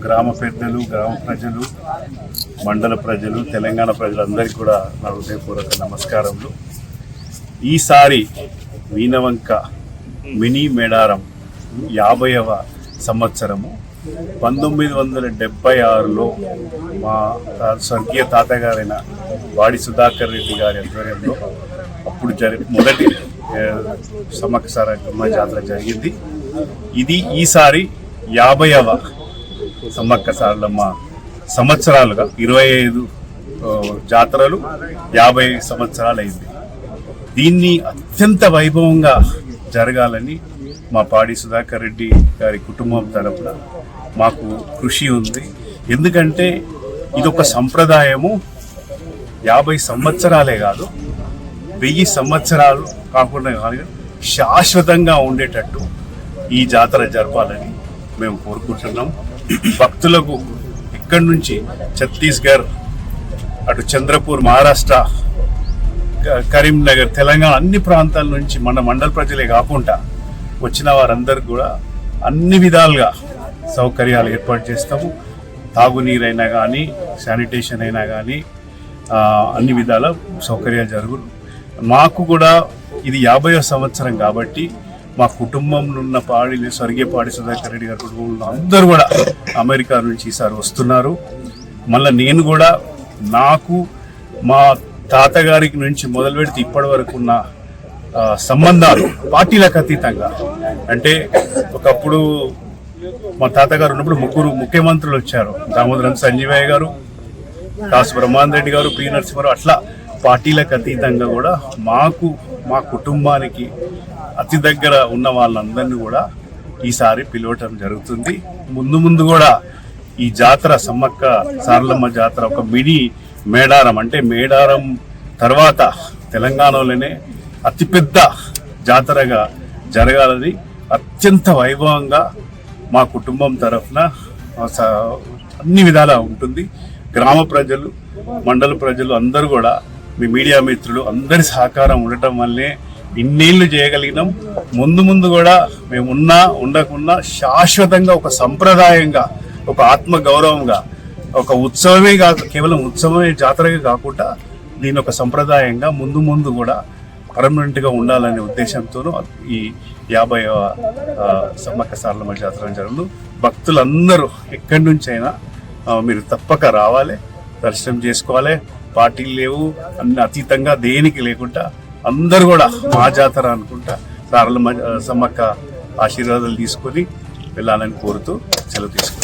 గ్రామ పెద్దలు, గ్రామ ప్రజలు, మండల ప్రజలు, తెలంగాణ ప్రజలందరికీ కూడా నా హృదయపూర్వక నమస్కారములు. ఈసారి వీణవంక మినీ మేడారం 50వ సంవత్సరము 1976లో మా స్వర్గీయ తాతగారైన వాడి సుధాకర్ రెడ్డి గారి ఆధ్వర్యంలో అప్పుడు మొదటి సమ్మక్క సారక్క జాతర జరిగింది. ఇది ఈసారి 50వ సమ్మక్క సారలమ్మ సంవత్సరాలుగా 25 జాతరలు 50 సంవత్సరాలు అయింది. దీన్ని అత్యంత వైభవంగా జరగాలని మా పాడి సుధాకర్ రెడ్డి గారి కుటుంబం తరపున మాకు కృషి ఉంది. ఎందుకంటే ఇదొక సంప్రదాయము 50 సంవత్సరాలే కాదు, 1000 సంవత్సరాలు కాకుండా శాశ్వతంగా ఉండేటట్టు ఈ జాతర జరపాలని మేము కోరుకుంటున్నాం. భక్తులకు ఇక్కడి నుంచి ఛత్తీస్గఢ్, అటు చంద్రపూర్ మహారాష్ట్ర, కరీంనగర్, తెలంగాణ అన్ని ప్రాంతాల నుంచి మన మండల ప్రజలే కాకుండా వచ్చిన వారందరూ కూడా అన్ని విధాలుగా సౌకర్యాలు ఏర్పాటు చేస్తాము. తాగునీరైనా కానీ, శానిటేషన్ అయినా కానీ అన్ని విధాల సౌకర్యాలు జరుగును. మాకు కూడా ఇది 50వ సంవత్సరం కాబట్టి మా కుటుంబంలో ఉన్న స్వర్గీయ పాడి సుధాకర్ రెడ్డి గారి కుటుంబంలో అందరూ కూడా అమెరికా నుంచి ఈసారి వస్తున్నారు. మళ్ళీ నేను కూడా నాకు మా తాతగారికి నుంచి మొదలు పెడితే ఇప్పటి వరకు ఉన్న సంబంధాలు పార్టీలకు అతీతంగా, అంటే ఒకప్పుడు మా తాతగారు ఉన్నప్పుడు 3 ముఖ్యమంత్రులు వచ్చారు. దామోదరం సంజీవయ్య గారు, కాసు బ్రహ్మానంద రెడ్డి గారు, పి నరసింహారావు, అట్లా పార్టీలకు అతీతంగా కూడా మాకు మా కుటుంబానికి అతి దగ్గర ఉన్న వాళ్ళందరినీ కూడా ఈసారి పిలవటం జరుగుతుంది. ముందు కూడా ఈ జాతర సమ్మక్క సారలమ్మ జాతర ఒక మినీ మేడారం, అంటే మేడారం తర్వాత తెలంగాణలోనే అతిపెద్ద జాతరగా జరగాలని అత్యంత వైభవంగా మా కుటుంబం తరఫున అన్ని విధాలా ఉంటుంది. గ్రామ ప్రజలు, మండల ప్రజలు అందరూ కూడా, మీ మీడియా మిత్రులు అందరి సహకారం ఉండటం వల్లే ఇన్నేళ్లు చేయగలిగినాం. ముందు కూడా మేము ఉండకున్నా శాశ్వతంగా ఒక సంప్రదాయంగా, ఒక ఆత్మ గౌరవంగా, ఒక ఉత్సవమే కాదు, కేవలం ఉత్సవమే జాతరగా కాకుండా దీని ఒక సంప్రదాయంగా ముందు కూడా పర్మనెంట్గా ఉండాలనే ఉద్దేశంతోనూ ఈ 50వ సమ్మక్క సారలమ్మ జాతర జరుగును. భక్తులందరూ ఎక్కడి నుంచి అయినా మీరు తప్పక రావాలి, దర్శనం చేసుకోవాలి. పార్టీలు లేవు, అన్ని అతీతంగా దేనికి లేకుండా అందరూ కూడా మా జాతర అనుకుంటా సారలమ్మ సమ్మక్క ఆశీర్వాదాలు తీసుకొని వెళ్ళాలని కోరుతూ సెలవు తీసుకుంటాం.